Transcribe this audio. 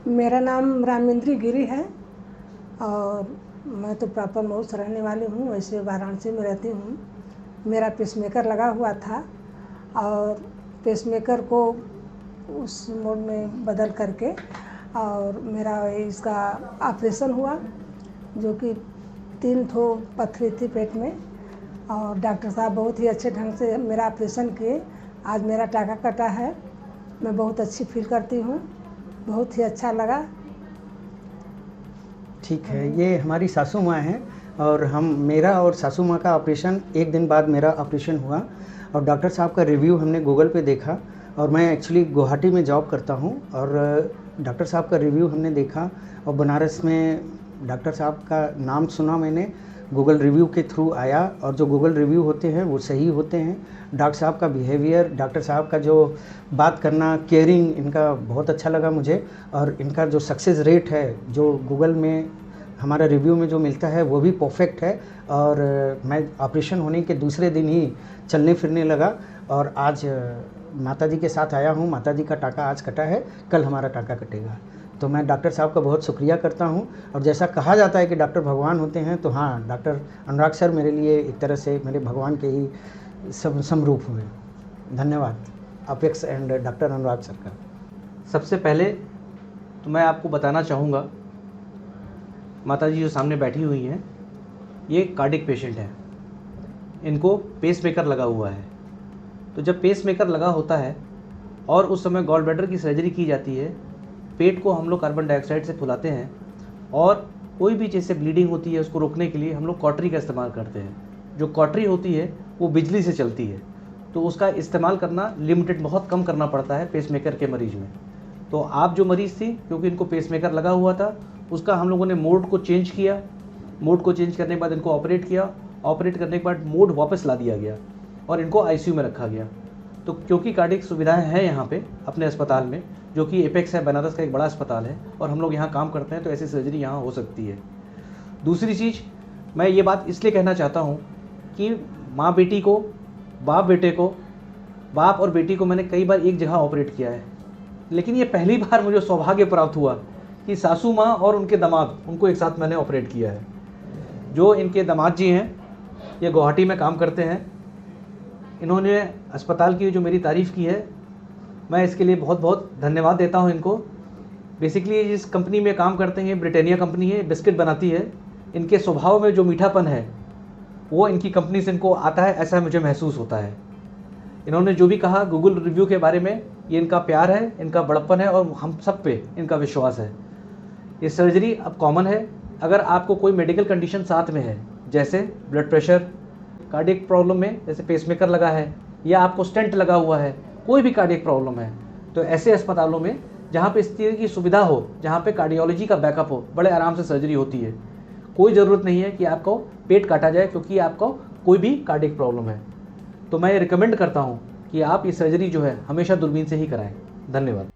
मेरा नाम रामेंद्री गिरी है और मैं तो प्रॉपर मऊ से रहने वाली हूँ। वैसे वाराणसी में रहती हूँ। मेरा पेसमेकर लगा हुआ था और पेसमेकर को उस मोड में बदल करके और मेरा इसका ऑपरेशन हुआ, जो कि 3 ठो पथरी थी पेट में। और डॉक्टर साहब बहुत ही अच्छे ढंग से मेरा ऑपरेशन किए। आज मेरा टाका कटा है। मैं बहुत अच्छी फील करती हूँ, बहुत ही अच्छा लगा। ठीक है, ये हमारी सासू माँ हैं और मेरा और सासू माँ का ऑपरेशन एक दिन बाद मेरा ऑपरेशन हुआ और डॉक्टर साहब का रिव्यू हमने गूगल पे देखा। और मैं एक्चुअली गुवाहाटी में जॉब करता हूँ और डॉक्टर साहब का रिव्यू हमने देखा और बनारस में डॉक्टर साहब का नाम सुना मैंने, गूगल रिव्यू के थ्रू आया। और जो गूगल रिव्यू होते हैं वो सही होते हैं। डॉक्टर साहब का बिहेवियर, डॉक्टर साहब का जो बात करना, केयरिंग, इनका बहुत अच्छा लगा मुझे। और इनका जो सक्सेस रेट है, जो गूगल में हमारा रिव्यू में जो मिलता है, वो भी परफेक्ट है। और मैं ऑपरेशन होने के दूसरे दिन ही चलने फिरने लगा और आज माताजी के साथ आया हूँ। माताजी का टाका आज कटा है, कल हमारा टाका कटेगा। तो मैं डॉक्टर साहब का बहुत शुक्रिया करता हूँ। और जैसा कहा जाता है कि डॉक्टर भगवान होते हैं, तो हाँ, डॉक्टर अनुराग सर मेरे लिए एक तरह से मेरे भगवान के ही समरूप हुए। धन्यवाद apex and doctor Anurag sir का। सबसे पहले तो मैं आपको बताना चाहूँगा, माताजी जो सामने बैठी हुई हैं, ये कार्डिक पेशेंट हैं। इनको पेसमेकर लगा हुआ है। तो जब पेसमेकर लगा होता है और उस समय गॉल ब्लैडर की सर्जरी की जाती है, पेट को हम लोग कार्बन डाइऑक्साइड से फुलाते हैं और कोई भी चीज़ से ब्लीडिंग होती है उसको रोकने के लिए हम लोग कॉटरी का इस्तेमाल करते हैं। जो कॉटरी होती है वो बिजली से चलती है, तो उसका इस्तेमाल करना लिमिटेड, बहुत कम करना पड़ता है पेसमेकर के मरीज में। तो आप जो मरीज़ थी, क्योंकि इनको पेसमेकर लगा हुआ था, उसका हम लोगों ने मोड को चेंज किया। मोड को चेंज करने के बाद इनको ऑपरेट किया। ऑपरेट करने के बाद मोड वापस ला दिया गया और इनको आईसीयू में रखा गया। तो क्योंकि कार्डियक सुविधाएं हैं यहाँ पे अपने अस्पताल में, जो कि एपेक्स है, बनारस का एक बड़ा अस्पताल है और हम लोग यहाँ काम करते हैं, तो ऐसी सर्जरी यहाँ हो सकती है। दूसरी चीज़, मैं ये बात इसलिए कहना चाहता हूँ कि माँ बेटी को, बाप बेटे को, बाप और बेटी को मैंने कई बार एक जगह ऑपरेट किया है, लेकिन ये पहली बार मुझे सौभाग्य प्राप्त हुआ कि सासू माँ और उनके दामाद, उनको एक साथ मैंने ऑपरेट किया है। जो इनके दामाद जी हैं, ये गुवाहाटी में काम करते हैं। इन्होंने अस्पताल की जो मेरी तारीफ़ की है, मैं इसके लिए बहुत बहुत धन्यवाद देता हूं इनको। बेसिकली जिस कंपनी में काम करते हैं, ब्रिटानिया कंपनी है, बिस्किट बनाती है। इनके स्वभाव में जो मीठापन है वो इनकी कंपनी से इनको आता है, ऐसा मुझे महसूस होता है। इन्होंने जो भी कहा गूगल रिव्यू के बारे में, ये इनका प्यार है, इनका बड़प्पन है और हम सब पे इनका विश्वास है। ये सर्जरी अब कॉमन है। अगर आपको कोई मेडिकल कंडीशन साथ में है, जैसे ब्लड प्रेशर, कार्डियक प्रॉब्लम में जैसे पेसमेकर लगा है या आपको स्टेंट लगा हुआ है, कोई भी कार्डियक प्रॉब्लम है, तो ऐसे अस्पतालों में जहाँ पे इस तरह की सुविधा हो, जहाँ पे कार्डियोलॉजी का बैकअप हो, बड़े आराम से सर्जरी होती है। कोई ज़रूरत नहीं है कि आपको पेट काटा जाए क्योंकि आपको कोई भी कार्डियक प्रॉब्लम है। तो मैं रिकमेंड करता हूँ कि आप ये सर्जरी जो है हमेशा दूरबीन से ही कराएं। धन्यवाद।